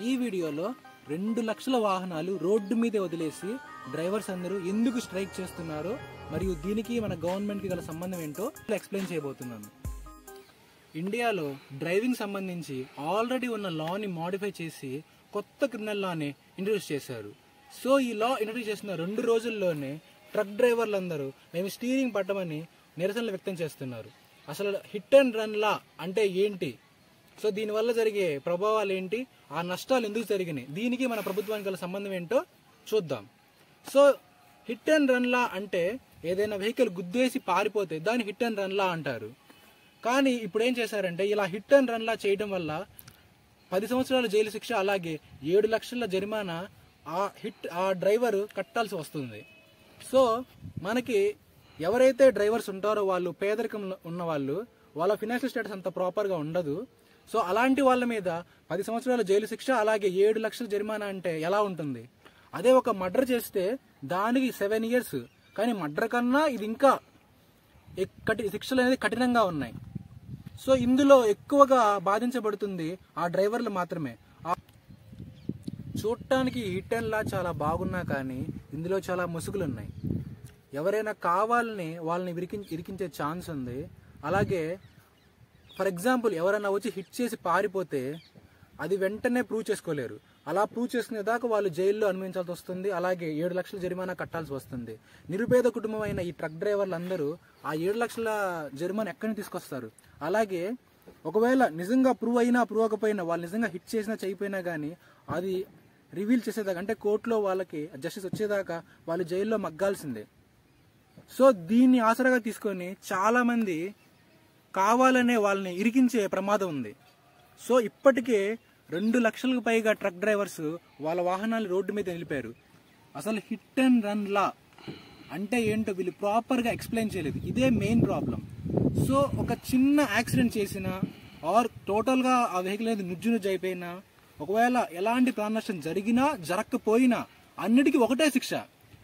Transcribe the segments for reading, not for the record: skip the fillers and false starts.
ఈ వీడియోలో 2 లక్షల వాహనాలు రోడ్డు మీద వదిలేసి డ్రైవర్స్ అందరూ ఎందుకు స్ట్రైక్ చేస్తున్నారో మరియు దీనికి మన గవర్నమెంట్ కి గల సంబంధం ఏంటో ఎక్స్ప్లెయిన్ చేయబోతున్నాను. ఇండియాలో డ్రైవింగ్ సంబంధించి ఆల్రెడీ ఉన్న లాని మోడిఫై చేసి కొత్త క్రిమినల్ లాని ఇంట్రడ్యూస్ చేశారు. సో ఈ లా ఇంట్రడ్యూస్ చేసిన 2 రోజుల్లోనే ట్రక్ డ్రైవర్లందరూ మేము స్టీరింగ్ పట్టమని నిరసనలు వ్యక్తం చేస్తున్నారు. అసలు హిట్ అండ్ రన్ లా అంటే ఏంటి, సో దీనివల్ల జరిగే ప్రభావాలు ఏంటి, ఆ నష్టాలు ఎందుకు జరిగినాయి, దీనికి మన ప్రభుత్వానికి గల సంబంధం ఏంటో చూద్దాం. సో హిట్ అండ్ రన్ లా అంటే ఏదైనా వెహికల్ గుద్దేసి పారిపోతే దాన్ని హిట్ అండ్ రన్ లా అంటారు. కానీ ఇప్పుడు ఏం చేశారంటే ఇలా హిట్ అండ్ రన్ లా చేయడం వల్ల 10 సంవత్సరాల జైలు శిక్ష అలాగే 7 లక్షల జరిమానా ఆ డ్రైవర్ కట్టాల్సి వస్తుంది. సో మనకి ఎవరైతే డ్రైవర్స్ ఉంటారో వాళ్ళు పేదరికం ఉన్న వాళ్ళు, వాళ్ళ ఫినాన్షియల్ స్టేటస్ అంత ప్రాపర్గా ఉండదు. సో అలాంటి వాళ్ళ మీద 10 సంవత్సరాల జైలు శిక్ష అలాగే 7 లక్షల జరిమానా అంటే ఎలా ఉంటుంది? అదే ఒక మర్డర్ చేస్తే దానికి 7 years, కానీ మర్డర్ కన్నా ఇది ఇంకా శిక్షలు అనేది కఠినంగా ఉన్నాయి. సో ఇందులో ఎక్కువగా బాధించబడుతుంది ఆ డ్రైవర్లు మాత్రమే. చూడటానికి హిట్ అండ్ లా చాలా బాగున్నా కానీ ఇందులో చాలా ముసుగులు ఉన్నాయి. ఎవరైనా కావాలని వాళ్ళని ఇరికించే ఛాన్స్ ఉంది. అలాగే ఫర్ ఎగ్జాంపుల్ ఎవరైనా వచ్చి హిట్ చేసి పారిపోతే అది వెంటనే ప్రూవ్ చేసుకోలేరు. అలా ప్రూవ్ చేసుకునే దాకా వాళ్ళు జైల్లో అనుభవించాల్సి వస్తుంది. అలాగే 7 లక్షల జరిమానా కట్టాల్సి వస్తుంది. నిరుపేద కుటుంబం అయిన ఈ ట్రక్ డ్రైవర్లు అందరూ ఆ 7 లక్షల జరిమానా ఎక్కడి నుంచి తీసుకొస్తారు? అలాగే ఒకవేళ నిజంగా ప్రూవ్ అయినా ప్రూవ్ అవ్వకపోయినా వాళ్ళు నిజంగా హిట్ చేసినా చేయకపోయినా కానీ అది రివీల్ చేసేదాకా, అంటే కోర్టులో వాళ్ళకి జస్టిస్ వచ్చేదాకా వాళ్ళు జైల్లో మగ్గాల్సిందే. సో దీన్ని ఆసరాగా తీసుకొని చాలా మంది కావాలనే వాళ్ళని ఇరికించే ప్రమాదం ఉంది. సో ఇప్పటికే 2 లక్షలకు పైగా ట్రక్ డ్రైవర్స్ వాళ్ళ వాహనాలు రోడ్డు మీద నిలిపారు. అసలు హిట్ అండ్ రన్ లా అంటే ఏంటో వీళ్ళు ప్రాపర్గా ఎక్స్ప్లెయిన్ చేయలేదు. ఇదే మెయిన్ ప్రాబ్లం. సో ఒక చిన్న యాక్సిడెంట్ చేసినా ఆర్ టోటల్గా ఆ వెహికల్ అనేది నుజ్జు అయిపోయినా, ఒకవేళ ఎలాంటి ప్రాణ నష్టం జరిగినా జరగకపోయినా అన్నిటికీ ఒకటే శిక్ష.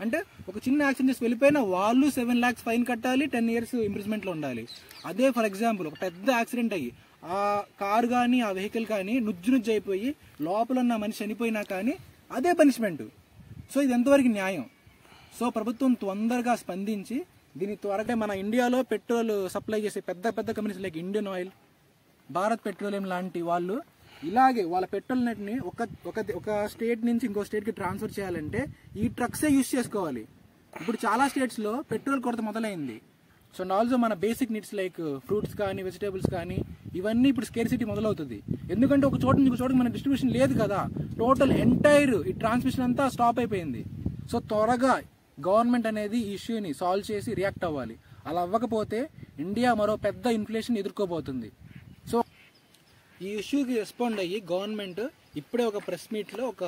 అంటే ఒక చిన్న యాక్సిడెంట్ చేసి వెళ్ళిపోయినా వాళ్ళు 7 lakhs ఫైన్ కట్టాలి, 10 years ఇంప్రిజ్మెంట్లో ఉండాలి. అదే ఫర్ ఎగ్జాంపుల్ ఒక పెద్ద యాక్సిడెంట్ అయ్యి ఆ కారు కానీ ఆ వెహికల్ కానీ నుజ్జు అయిపోయి లోపల ఉన్న మనిషి చనిపోయినా కానీ అదే పనిష్మెంట్. సో ఇది ఎంతవరకు న్యాయం? సో ప్రభుత్వం తొందరగా స్పందించి దీని త్వరగా మన ఇండియాలో పెట్రోల్ సప్లై చేసే పెద్ద పెద్ద companies like Indian oil, Bharat petroleum లాంటి వాళ్ళు ఇలాగే వాళ్ళ పెట్రోల్ నెట్ని ఒక స్టేట్ నుంచి ఇంకో స్టేట్కి ట్రాన్స్ఫర్ చేయాలంటే ఈ ట్రక్సే యూజ్ చేసుకోవాలి. ఇప్పుడు చాలా స్టేట్స్లో పెట్రోల్ కొరత మొదలైంది. సో అండ్ ఆల్సో మన బేసిక్ నీడ్స్ లైక్ ఫ్రూట్స్ కానీ వెజిటేబుల్స్ కానీ ఇవన్నీ ఇప్పుడు స్కేర్సిటీ మొదలవుతుంది. ఎందుకంటే ఒక చోట నుంచి ఒక చోటకి మన డిస్ట్రిబ్యూషన్ లేదు కదా, టోటల్ ఎంటైర్ ఈ ట్రాన్స్మిషన్ అంతా స్టాప్ అయిపోయింది. సో త్వరగా గవర్నమెంట్ అనేది ఈ ఇష్యూని సాల్వ్ చేసి రియాక్ట్ అవ్వాలి. అలా అవ్వకపోతే ఇండియా మరో పెద్ద ఇన్ఫ్లేషన్ ఎదుర్కోబోతుంది. సో ఈ ఇష్యూకి రెస్పాండ్ అయ్యి గవర్నమెంట్ ఇప్పుడే ఒక ప్రెస్ మీట్లో ఒక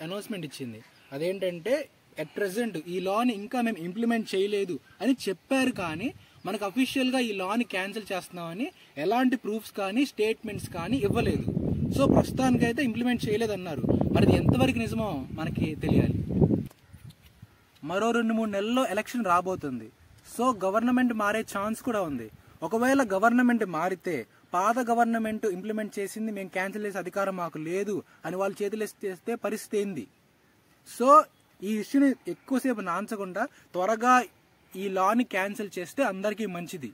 అనౌన్స్మెంట్ ఇచ్చింది. అదేంటంటే అట్ ప్రెసెంట్ ఈ లాని ఇంకా మేము ఇంప్లిమెంట్ చేయలేదు అని చెప్పారు, కానీ మనకు అఫీషియల్గా ఈ లాని క్యాన్సిల్ చేస్తున్నామని ఎలాంటి ప్రూఫ్స్ కానీ స్టేట్మెంట్స్ కానీ ఇవ్వలేదు. సో ప్రస్తుతానికైతే ఇంప్లిమెంట్ చేయలేదన్నారు. మరి ఎంతవరకు నిజమో మనకి తెలియాలి. మరో 2-3 నెలల్లో ఎలక్షన్ రాబోతుంది. సో గవర్నమెంట్ మారే ఛాన్స్ కూడా ఉంది. ఒకవేళ గవర్నమెంట్ మారితే పాత గవర్నమెంట్ ఇంప్లిమెంట్ చేసింది మేము క్యాన్సిల్ చేసే అధికారం మాకు లేదు అని వాళ్ళు చేతులు చేస్తే పరిస్థితి ఏంది? సో ఈ ఇష్యూని ఎక్కువసేపు నాంచకుండా త్వరగా ఈ లాని క్యాన్సిల్ చేస్తే అందరికీ మంచిది.